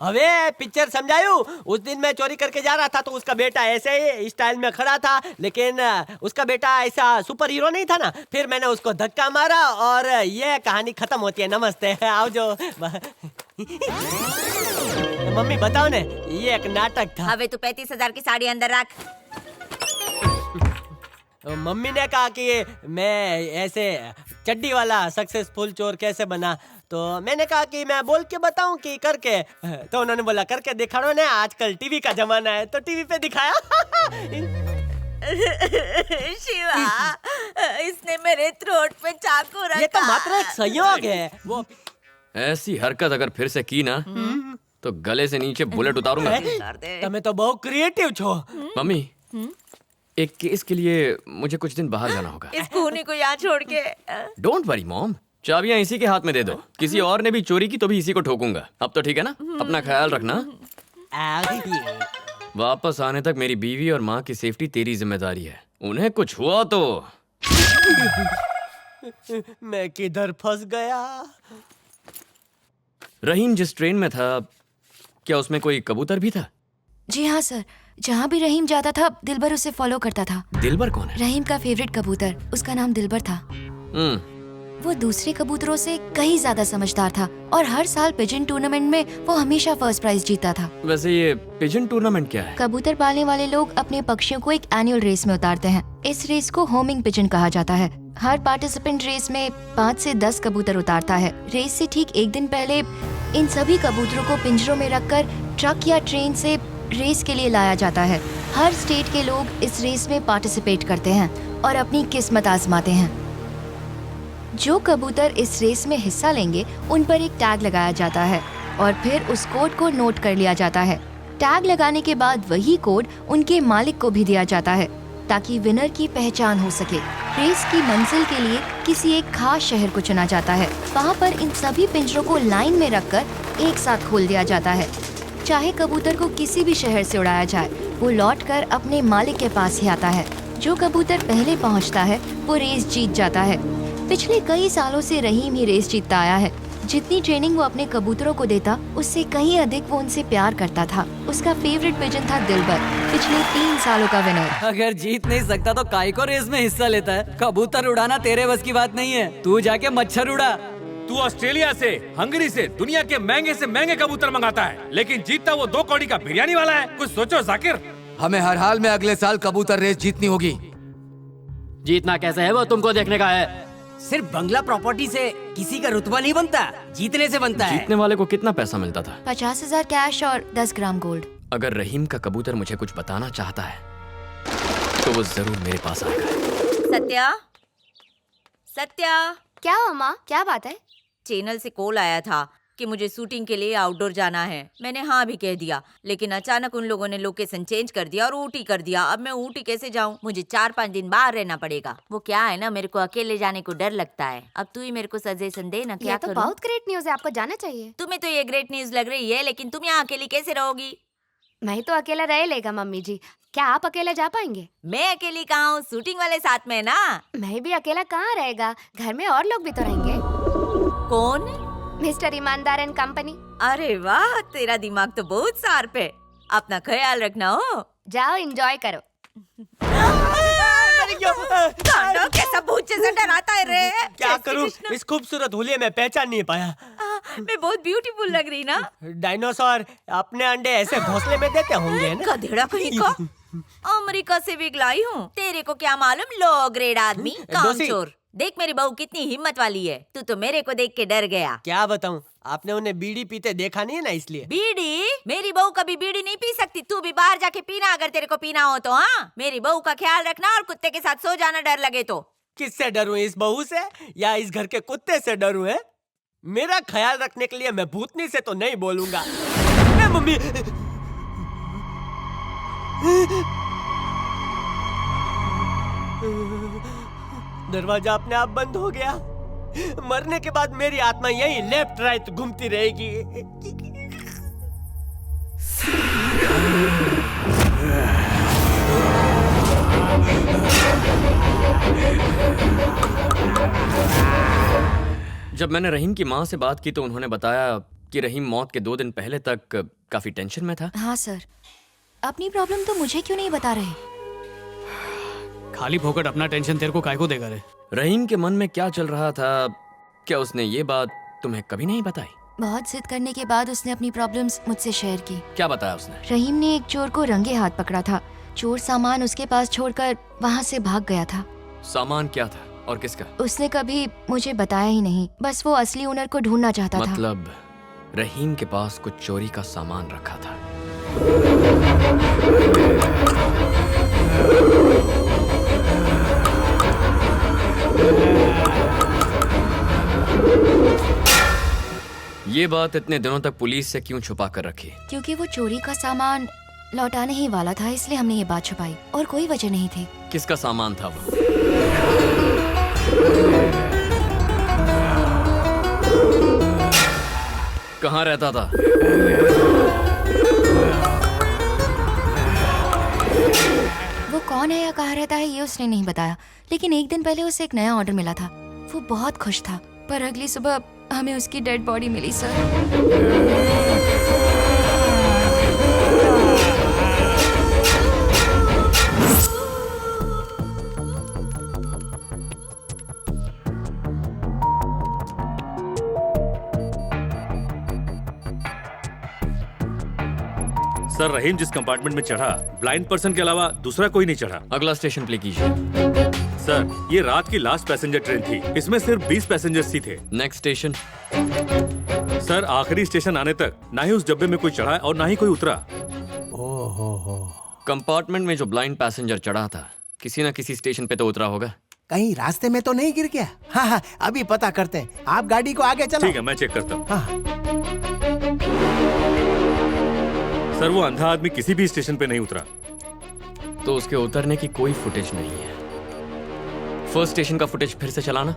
अबे पिक्चर समझायू। उस दिन मैं चोरी करके जा रहा था तो उसका बेटा ऐसे ही स्टाइल में खड़ा था, लेकिन उसका बेटा ऐसा सुपर हीरो नहीं था ना। फिर मैंने उसको धक्का मारा और ये कहानी खत्म होती है। नमस्ते, आओ जो। मम्मी बताओ ने, ये एक नाटक था। अबे तू 35,000 की साड़ी अंदर रख। मम्मी ने कहा कि मैं ऐसे चड्डी वाला सक्सेसफुल चोर कैसे बना, तो मैंने कहा कि मैं बोल के बताऊं कि करके। तो उन्होंने बोला करके दिखाओ ना, आजकल टीवी का जमाना है, तो टीवी पे दिखाया। शिवा, इसने मेरे थ्रोट पे चाकू रखा। ये तो मात्र एक सहयोग है। वो ऐसी हरकत अगर फिर से की ना तो गले से नीचे बुलेट उतारूंगा। तुम्हें तो बहुत क्रिएटिव छो। मम्मी, एक केस के लिए मुझे कुछ दिन बाहर जाना होगा। इस खूनी को यहाँ छोड़ के। डोंट वरी मॉम, चाबियां इसी के हाथ में दे दो। किसी और ने भी चोरी की तो भी इसी को ठोकूंगा। अब तो ठीक है ना? अपना ख्याल रखना। वापस आने तक मेरी बीवी और माँ की सेफ्टी तेरी जिम्मेदारी है। उन्हें कुछ हुआ तो मैं किधर फंस गया। रहीम जिस ट्रेन में था, क्या उसमें कोई कबूतर भी था? जी हाँ सर, जहाँ भी रहीम जाता था दिलबर उसे फॉलो करता था। दिलबर कौन है? रहीम का फेवरेट कबूतर, उसका नाम दिलबर था। वो दूसरे कबूतरों से कहीं ज्यादा समझदार था और हर साल पिजन टूर्नामेंट में वो हमेशा फर्स्ट प्राइज जीता था। वैसे ये पिजन टूर्नामेंट क्या है? कबूतर पालने वाले लोग अपने पक्षियों को एक एनुअल रेस में उतारते हैं। इस रेस को होमिंग पिजन कहा जाता है। हर पार्टिसिपेंट रेस में 5 से 10 कबूतर उतारता है। रेस से ठीक एक दिन पहले इन सभी कबूतरों को पिंजरों में रखकर ट्रक या ट्रेन से रेस के लिए लाया जाता है। हर स्टेट के लोग इस रेस में पार्टिसिपेट करते हैं और अपनी किस्मत आजमाते हैं। जो कबूतर इस रेस में हिस्सा लेंगे उन पर एक टैग लगाया जाता है और फिर उस कोड को नोट कर लिया जाता है। टैग लगाने के बाद वही कोड उनके मालिक को भी दिया जाता है ताकि विनर की पहचान हो सके। रेस की मंजिल के लिए किसी एक खास शहर को चुना जाता है। वहाँ पर इन सभी पिंजरों को लाइन में रखकर एक साथ खोल दिया जाता है। चाहे कबूतर को किसी भी शहर से उड़ाया जाए, वो लौटकर अपने मालिक के पास ही आता है। जो कबूतर पहले पहुँचता है वो रेस जीत जाता है। पिछले कई सालों से रहीम ही रेस जीतता आया है। जितनी ट्रेनिंग वो अपने कबूतरों को देता, उससे कहीं अधिक वो उनसे प्यार करता था। उसका फेवरेट पिजन था दिलबर, पिछले 3 सालों का विनर। अगर जीत नहीं सकता तो काहे को रेस में हिस्सा लेता है? कबूतर उड़ाना तेरे बस की बात नहीं है। तू जाके मच्छर उड़ा। तू ऑस्ट्रेलिया से, हंगरी से दुनिया के महंगे से महंगे कबूतर मंगाता है, लेकिन जीतता वो 2 कौड़ी का बिरयानी वाला है। कुछ सोचो जाकिर। हमें हर हाल में अगले साल कबूतर रेस जीतनी होगी। जीतना कैसे है वो तुमको देखने का है। सिर्फ बंगला प्रॉपर्टी से किसी का रुतबा नहीं बनता, जीतने से बनता है। जीतने वाले को कितना पैसा मिलता था? 50,000 कैश और 10 ग्राम गोल्ड। अगर रहीम का कबूतर मुझे कुछ बताना चाहता है तो वो जरूर मेरे पास आएगा। सत्या, सत्या, क्या हुआ माँ, क्या बात है? चैनल से कॉल आया था कि मुझे शूटिंग के लिए आउटडोर जाना है। मैंने हाँ भी कह दिया, लेकिन अचानक उन लोगों ने लोकेशन चेंज कर दिया और ऊटी कर दिया। अब मैं ऊटी कैसे जाऊँ? मुझे 4-5 दिन बाहर रहना पड़ेगा। वो क्या है ना, मेरे को अकेले जाने को डर लगता है। अब तू ही मेरे को सजेशन दे ना, क्या ये तो बहुत ग्रेट न्यूज़ है, आपको जाना चाहिए। तुम्हें तो ये ग्रेट न्यूज लग रही है, लेकिन तुम यहाँ अकेली कैसे रहोगी? मैं तो अकेला रह लेगा मम्मी जी। क्या आप अकेला जा पाएंगे? मैं अकेली कहाँ हूँ, शूटिंग वाले साथ में ना। मैं भी अकेला कहाँ रहेगा, घर में और लोग भी तो रहेंगे। कौन? मिस्टर ईमानदार एंड कंपनी। अरे वाह, तेरा दिमाग तो बहुत शार्प है। अपना ख्याल रखना हो। जाओ एंजॉय करो। कैसा भूत जैसा डराता है रे। क्या करूं, इस खूबसूरत हुलिये में पहचान नहीं पाया। मैं बहुत ब्यूटीफुल लग रही ना। डायनासोर अपने अंडे ऐसे घोंसले में देते होंगे ना। गधेड़ा कहीं का। अमेरिका से भी लाई हूँ, तेरे को क्या मालूम, लो ग्रेड आदमी, कामचोर। देख मेरी बहू कितनी हिम्मत वाली है। तू तो मेरे को देख के डर गया। क्या बताऊं, आपने उन्हें बीड़ी पीते देखा नहीं है ना, इसलिए। बीड़ी? मेरी बहू कभी बीड़ी नहीं पी सकती। तू भी बाहर जाके पीना अगर तेरे को पीना हो तो। हाँ, मेरी बहू का ख्याल रखना और कुत्ते के साथ सो जाना डर लगे तो। किससे डरूं, इस बहू से या इस घर के कुत्ते से डरूं? है मेरा ख्याल रखने के लिए मैं भूतनी से तो नहीं बोलूंगा। मम्मी, दरवाजा अपने आप बंद हो गया। मरने के बाद मेरी आत्मा यही लेफ्ट राइट घूमती रहेगी। जब मैंने रहीम की माँ से बात की तो उन्होंने बताया कि रहीम मौत के 2 दिन पहले तक काफी टेंशन में था। हाँ सर, अपनी प्रॉब्लम तो मुझे क्यों नहीं बता रहे? खाली फोकट अपना टेंशन तेरे को काय को देगा रे? रहीम के मन में क्या चल रहा था, क्या उसने ये बात तुम्हें कभी नहीं बताई? बहुत जिद करने के बाद उसने अपनी प्रॉब्लम्स मुझसे शेयर की। क्या बताया उसने? रहीम ने एक चोर को रंगे हाथ पकड़ा था। चोर सामान उसके पास छोड़कर वहाँ से भाग गया था। सामान क्या था और किसका? उसने कभी मुझे बताया ही नहीं, बस वो असली ओनर को ढूंढना चाहता था। मतलब रहीम के पास कुछ चोरी का सामान रखा था। ये बात इतने दिनों तक पुलिस से क्यों छुपा कर रखी? क्योंकि वो चोरी का सामान लौटाने ही वाला था, इसलिए हमने ये बात छुपाई, और कोई वजह नहीं थी। किसका सामान था वो? कहाँ रहता था? वो कौन है या कहाँ रहता है ये उसने नहीं बताया, लेकिन एक दिन पहले उसे एक नया ऑर्डर मिला था। वो बहुत खुश था, पर अगली सुबह हमें उसकी डेड बॉडी मिली सर। सर, रहीम जिस कंपार्टमेंट में चढ़ा, ब्लाइंड पर्सन के अलावा दूसरा कोई नहीं चढ़ा। अगला स्टेशन प्ले कीजिए। सर, ये रात की लास्ट पैसेंजर ट्रेन थी। इसमें सिर्फ 20 पैसेंजर्स ही थे। Next station. सर, आखिरी स्टेशन आने तक ना ही उस डब्बे में कोई चढ़ा और ना ही कोई उतरा। कंपार्टमेंट में जो ब्लाइंड पैसेंजर चढ़ा था, किसी न किसी स्टेशन पे तो उतरा होगा। कहीं रास्ते में तो नहीं गिर गया? हाँ हाँ, अभी पता करते हैं। आप गाड़ी को आगे चलाओ। ठीक है, मैं चेक करता हूँ। हाँ। सर, वो अंधा आदमी किसी भी स्टेशन पे नहीं उतरा। तो उसके उतरने की कोई फुटेज नहीं है। फर्स्ट स्टेशन का फुटेज फिर से चलाना।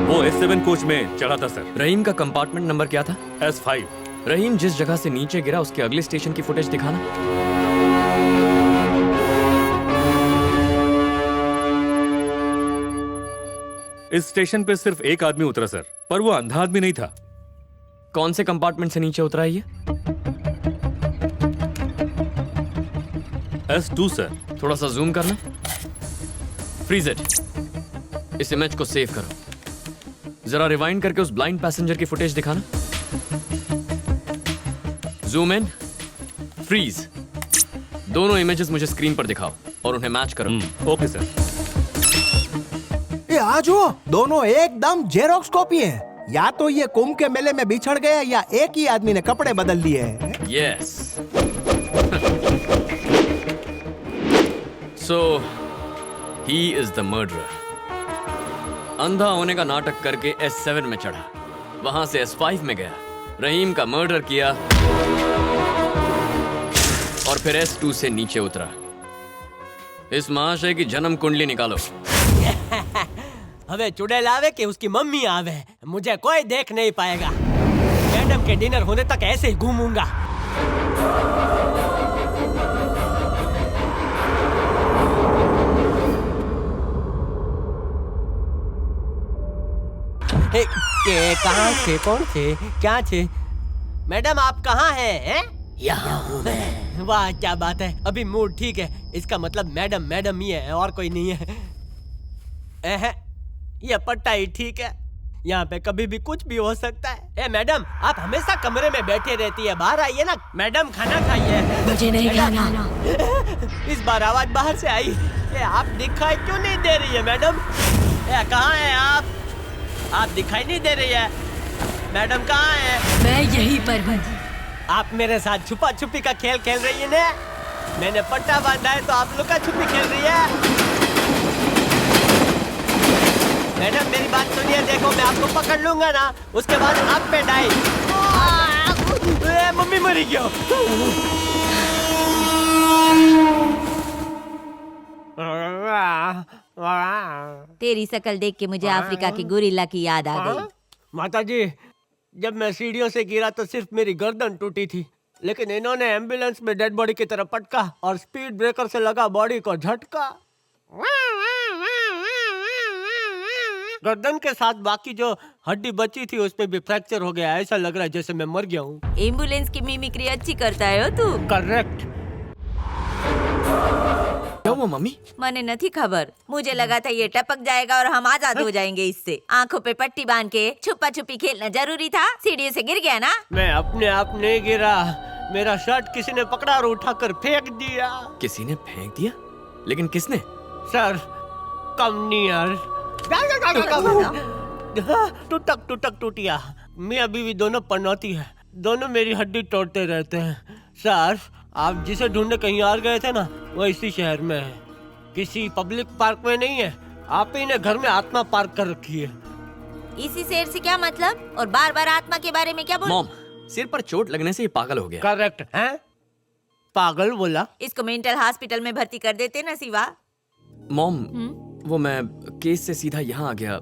वो S7 कोच में चढ़ा था सर। रहीम का कंपार्टमेंट नंबर क्या था? S5। रहीम जिस जगह से नीचे गिरा उसके अगले स्टेशन की फुटेज दिखाना। इस स्टेशन पे सिर्फ एक आदमी उतरा सर, पर वो अंधा आदमी नहीं था। कौन से कंपार्टमेंट से नीचे उतरा है ये? S2 sir. थोड़ा सा जूम करना। Freeze it. इस इमेज को सेव करो। जरा रिवाइंड करके उस ब्लाइंड पैसेंजर की फुटेज दिखाना। Zoom in, freeze. दोनों इमेजेस मुझे स्क्रीन पर दिखाओ और उन्हें मैच करो। Okay sir. ये आज वो दोनों एकदम जेरोक्स कॉपी है। या तो ये कुंभ के मेले में बिछड़ गए या एक ही आदमी ने कपड़े बदल लिए हैं। Yes. So he is the murderer. अंधा होने का नाटक करके S7 में चढ़ा, वहां से S5 में गया, रहीम का मर्डर किया और फिर S2 से नीचे उतरा। इस महाशय की जन्म कुंडली निकालो। हमें चुड़ैल आवे कि उसकी मम्मी आवे, मुझे कोई देख नहीं पाएगा। मैडम के डिनर होने तक ऐसे ही घूमूंगा। कहाँ थे? कौन थे? क्या थे? मैडम आप कहाँ हैं? यहाँ हूँ मैं। वाह क्या बात है, अभी मूड ठीक है। इसका मतलब मैडम मैडम ही है और कोई नहीं है। ये पट्टा ही ठीक है, यहाँ पे कभी भी कुछ भी हो सकता है। मैडम आप हमेशा कमरे में बैठे रहती है, बाहर आइए ना। मैडम खाना खाइए। मुझे नहीं खाना। इस बार आवाज बाहर से आई। आप दिखाई क्यों नहीं दे रही है मैडम? कहाँ है आप? आप दिखाई नहीं दे रही है। मैडम कहाँ है? मैं यहीं पर हूँ। आप मेरे साथ छुपा छुपी का खेल खेल रही है ना? मैंने पट्टा बांधा है तो आप लुका छुपी खेल रही है। मैडम मेरी बात सुनिए, देखो मैं आपको पकड़ लूंगा ना, उसके बाद आप पे डाई। मम्मी मरी क्यों? तेरी शक्ल देख के मुझे अफ्रीका की गोरिल्ला की याद आ गई। माताजी, जब मैं सीढ़ियों से गिरा तो सिर्फ मेरी गर्दन टूटी थी, लेकिन इन्होंने एम्बुलेंस में डेड बॉडी की तरफ पटका और स्पीड ब्रेकर से लगा बॉडी को झटका। गर्दन के साथ बाकी जो हड्डी बची थी उसमें भी फ्रैक्चर हो गया। ऐसा लग रहा है जैसे मैं मर गया हूँ। एम्बुलेंस की मिमिक्री अच्छी करता है हो तू। करेक्ट। क्या हुआ मम्मी? मने नहीं खबर, मुझे लगा था ये टपक जाएगा और हम आजाद हो जाएंगे इससे। आंखों पे पट्टी बांध के छुपा छुपी खेलना जरूरी था। सीढ़ी से गिर गया ना। मैं अपने आप नहीं गिरा, मेरा शर्ट किसी ने पकड़ा और उठाकर फेंक दिया। किसी ने फेंक दिया? लेकिन किसने? Sir, come near. टूटक टूटक टूटिया। मियां बीवी दोनों पनौती है, दोनों मेरी हड्डी तोड़ते रहते हैं। सर, आप जिसे ढूंढने कहीं और गए थे ना, वो इसी शहर में है, किसी पब्लिक पार्क में नहीं है। आप ही ने घर में आत्मा पार्क कर रखी है। इसी शेर से क्या मतलब? और बार बार आत्मा के बारे में क्या बोल? मॉम, सिर पर चोट लगने से ये पागल हो गया। करेक्ट है? पागल बोला? इसको मेंटल हॉस्पिटल में भर्ती कर देते ना शिवा। मॉम, वो मैं केस से सीधा यहाँ आ गया।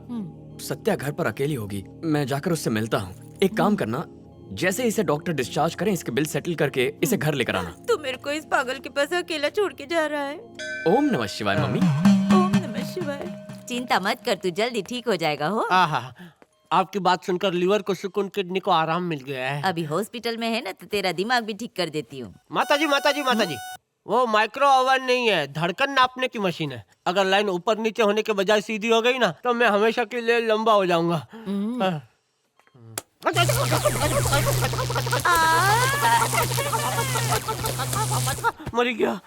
सत्या घर पर अकेली होगी, मैं जाकर उससे मिलता हूँ। एक काम करना, जैसे इसे डॉक्टर डिस्चार्ज करें, इसके बिल सेटल करके इसे घर लेकर आना। तू मेरे को इस पागल के पास अकेला छोड़ के जा रहा है। ओम नमः शिवाय मम्मी। ओम नमः शिवाय। चिंता मत कर, तू जल्दी ठीक हो जाएगा हो। आहा, आपकी बात सुनकर लीवर को सुकून, किडनी को आराम मिल गया है। अभी हॉस्पिटल में है ना, तो तेरा दिमाग भी ठीक कर देती हूँ। माताजी माताजी माताजी, वो माइक्रो ओवन नहीं है, धड़कन नापने की मशीन है। अगर लाइन ऊपर नीचे होने के बजाय सीधी हो गई ना, तो मैं हमेशा के लिए लंबा हो जाऊंगा। हाँ। मर गया।